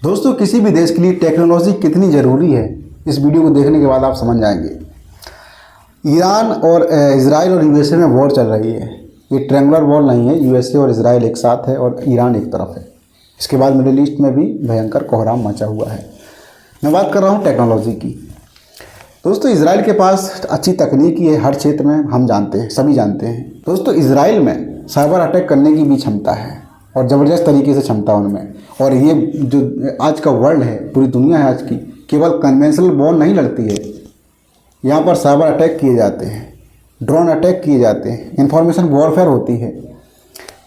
दोस्तों, किसी भी देश के लिए टेक्नोलॉजी कितनी ज़रूरी है, इस वीडियो को देखने के बाद आप समझ जाएंगे। ईरान और इजराइल और यूएसए में वॉर चल रही है। ये ट्रायंगुलर वॉर नहीं है, यूएसए और इजराइल एक साथ है और ईरान एक तरफ है। इसके बाद मिडिल ईस्ट में भी भयंकर कोहराम मचा हुआ है। मैं बात कर रहा हूँ टेक्नोलॉजी की। दोस्तों, इजराइल के पास अच्छी तकनीकी है, हर क्षेत्र में हम जानते हैं, सभी जानते हैं। दोस्तों, इजराइल में साइबर अटैक करने की भी क्षमता है और ज़बरदस्त तरीके से क्षमता उनमें। और ये जो आज का वर्ल्ड है, पूरी दुनिया है आज की, केवल कन्वेंशनल वॉर नहीं लड़ती है, यहाँ पर साइबर अटैक किए जाते हैं, ड्रोन अटैक किए जाते हैं, इंफॉर्मेशन वॉरफेयर होती है।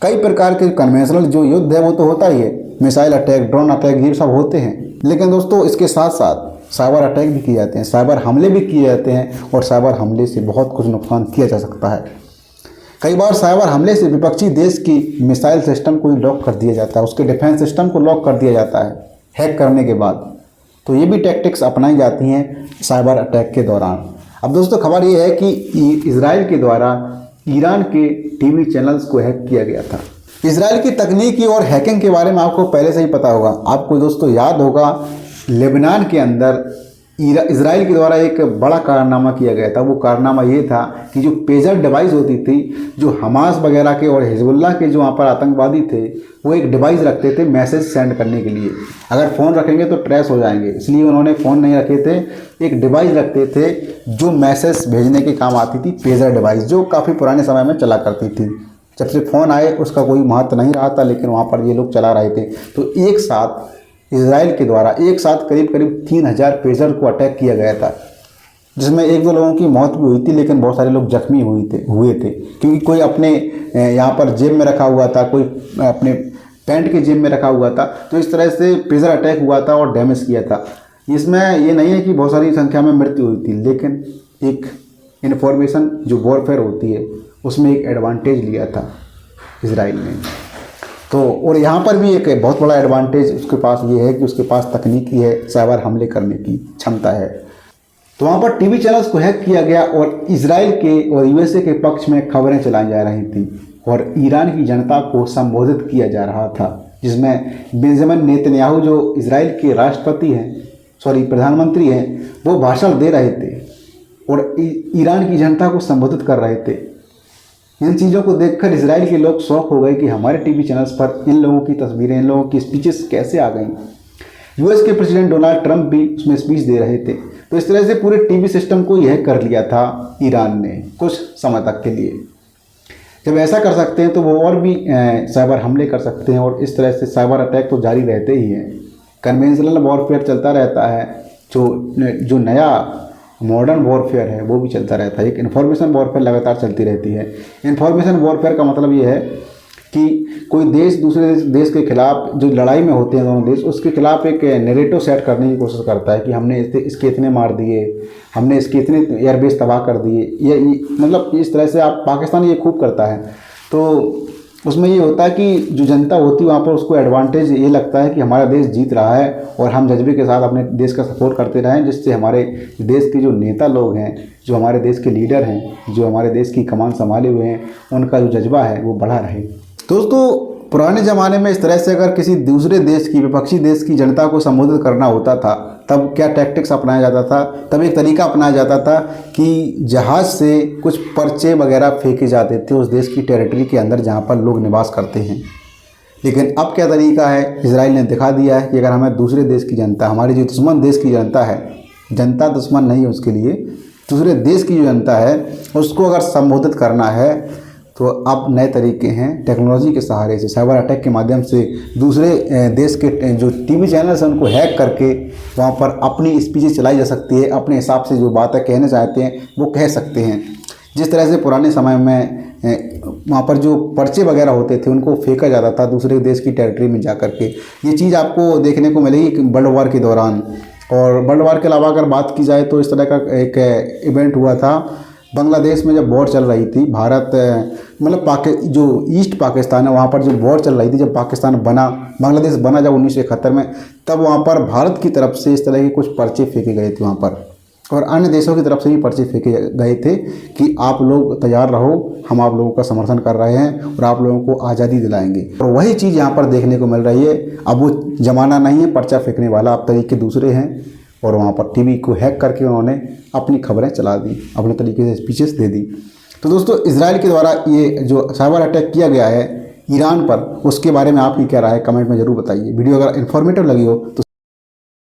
कई प्रकार के कन्वेंशनल जो युद्ध है वो तो होता ही है, मिसाइल अटैक, ड्रोन अटैक, ये सब होते हैं। लेकिन दोस्तों, इसके साथ साथ साइबर अटैक भी किए जाते हैं, साइबर हमले भी किए जाते हैं और साइबर हमले से बहुत कुछ नुकसान किया जा सकता है। कई बार साइबर हमले से विपक्षी देश की मिसाइल सिस्टम को ही लॉक कर दिया जाता है, उसके डिफेंस सिस्टम को लॉक कर दिया जाता है हैक करने के बाद। तो ये भी टैक्टिक्स अपनाई जाती हैं साइबर अटैक के दौरान। अब दोस्तों, खबर ये है कि इजराइल के द्वारा ईरान के टीवी चैनल्स को हैक किया गया था। इजराइल की तकनीकी और हैकिंग के बारे में आपको पहले से ही पता होगा। आपको दोस्तों याद होगा, लेबनान के अंदर इजराइल के द्वारा एक बड़ा कारनामा किया गया था। वो कारनामा ये था कि जो पेजर डिवाइस होती थी, जो हमास वगैरह के और हिजबुल्लाह के जो वहाँ पर आतंकवादी थे, वो एक डिवाइस रखते थे मैसेज सेंड करने के लिए। अगर फ़ोन रखेंगे तो ट्रेस हो जाएंगे, इसलिए उन्होंने फ़ोन नहीं रखे थे, एक डिवाइस रखते थे जो मैसेज भेजने के काम आती थी, पेजर डिवाइस, जो काफ़ी पुराने समय में चला करती थी। जब से फ़ोन आए उसका कोई महत्व नहीं रहा था, लेकिन वहाँ पर ये लोग चला रहे थे। तो एक साथ इजराइल के द्वारा एक साथ करीब 3000 पेजर को अटैक किया गया था, जिसमें एक दो लोगों की मौत भी हुई थी, लेकिन बहुत सारे लोग जख्मी हुए थे क्योंकि कोई अपने यहाँ पर जेब में रखा हुआ था, कोई अपने पैंट के जेब में रखा हुआ था। तो इस तरह से पेजर अटैक हुआ था और डैमेज किया था। इसमें ये नहीं है कि बहुत सारी संख्या में मृत्यु हुई थी, लेकिन एक इन्फॉर्मेशन जो वॉरफेयर होती है उसमें एक एडवांटेज लिया था इजराइल ने। तो और यहाँ पर भी एक बहुत बड़ा एडवांटेज उसके पास ये है कि उसके पास तकनीकी है, साइबर हमले करने की क्षमता है। तो वहाँ पर टीवी चैनल्स को हैक किया गया और इजराइल के और यूएसए के पक्ष में खबरें चलाई जा रही थी और ईरान की जनता को संबोधित किया जा रहा था, जिसमें बेंजामिन नेतन्याहू जो इजराइल के राष्ट्रपति हैं, प्रधानमंत्री हैं, वो भाषण दे रहे थे और ईरान की जनता को संबोधित कर रहे थे। इन चीज़ों को देखकर इजराइल के लोग शौक हो गए कि हमारे टीवी चैनल्स पर इन लोगों की तस्वीरें, इन लोगों की स्पीचेस कैसे आ गई। यूएस के प्रेसिडेंट डोनाल्ड ट्रंप भी उसमें स्पीच दे रहे थे। तो इस तरह से पूरे टीवी सिस्टम को यह कर लिया था ईरान ने कुछ समय तक के लिए। जब ऐसा कर सकते हैं तो वो और भी साइबर हमले कर सकते हैं और इस तरह से साइबर अटैक तो जारी रहते ही हैं। कन्वेंशनल वॉरफेयर चलता रहता है, जो नया मॉडर्न वॉरफेयर है वो भी चलता रहता है। एक इन्फॉर्मेशन वॉरफेयर लगातार चलती रहती है। इन्फॉर्मेशन वॉरफेयर का मतलब ये है कि कोई देश दूसरे देश के खिलाफ, जो लड़ाई में होते हैं दोनों देश, उसके खिलाफ एक नैरेटिव सेट करने की कोशिश करता है कि हमने इसके इतने मार दिए, हमने इसके इतने एयरबेस तबाह कर दिए। ये मतलब इस तरह से पाकिस्तान ये खूब करता है। तो उसमें ये होता है कि जो जनता होती है वहाँ पर उसको एडवांटेज ये लगता है कि हमारा देश जीत रहा है और हम जज्बे के साथ अपने देश का सपोर्ट करते रहें, जिससे हमारे देश के जो नेता लोग हैं, जो हमारे देश के लीडर हैं, जो हमारे देश की कमान संभाले हुए हैं, उनका जो जज्बा है वो बढ़ा रहे। दोस्तों, पुराने ज़माने में इस तरह से अगर किसी दूसरे देश की, विपक्षी देश की जनता को संबोधित करना होता था, तब क्या टैक्टिक्स अपनाया जाता था? तब एक तरीका अपनाया जाता था कि जहाज़ से कुछ पर्चे वगैरह फेंके जाते थे उस देश की टेरिटरी के अंदर जहाँ पर लोग निवास करते हैं। लेकिन अब क्या तरीका है, इजराइल ने दिखा दिया है कि अगर हमें दूसरे देश की जनता, हमारी जो दुश्मन देश की जनता है, जनता दुश्मन नहीं है उसके लिए, दूसरे देश की जो जनता है उसको अगर संबोधित करना है तो अब नए तरीके हैं। टेक्नोलॉजी के सहारे से, साइबर अटैक के माध्यम से दूसरे देश के जो टीवी चैनल्स हैं उनको हैक करके वहाँ पर अपनी स्पीचेस चलाई जा सकती है। अपने हिसाब से जो बातें कहना चाहते हैं वो कह सकते हैं। जिस तरह से पुराने समय में वहाँ पर जो पर्चे वगैरह होते थे उनको फेंका जाता था दूसरे देश की टेरिटरी में जा कर के, ये चीज़ आपको देखने को मिलेगी वर्ल्ड वॉर के दौरान। और वर्ल्ड वॉर के अलावा अगर बात की जाए तो इस तरह का एक इवेंट हुआ था बांग्लादेश में, जब वॉर चल रही थी। भारत मतलब जो ईस्ट पाकिस्तान है वहाँ पर जब वॉर चल रही थी, जब पाकिस्तान बना, बांग्लादेश बना जब 1971 में, तब वहाँ पर भारत की तरफ से इस तरह के कुछ पर्चे फेंके गए थे वहाँ पर और अन्य देशों की तरफ से भी पर्चे फेंके गए थे कि आप लोग तैयार रहो, हम आप लोगों का समर्थन कर रहे हैं और आप लोगों को आज़ादी दिलाएंगे। और वही चीज़ यहाँ पर देखने को मिल रही है। अब वो ज़माना नहीं है पर्चा फेंकने वाला, अब तरीके दूसरे हैं और वहाँ पर टीवी को हैक करके उन्होंने अपनी खबरें चला दी, अपने तरीके से स्पीचेस दे दी। तो दोस्तों, इजराइल के द्वारा ये जो साइबर अटैक किया गया है ईरान पर, उसके बारे में आपकी क्या राय है कमेंट में ज़रूर बताइए। वीडियो अगर इन्फॉर्मेटिव लगी हो तो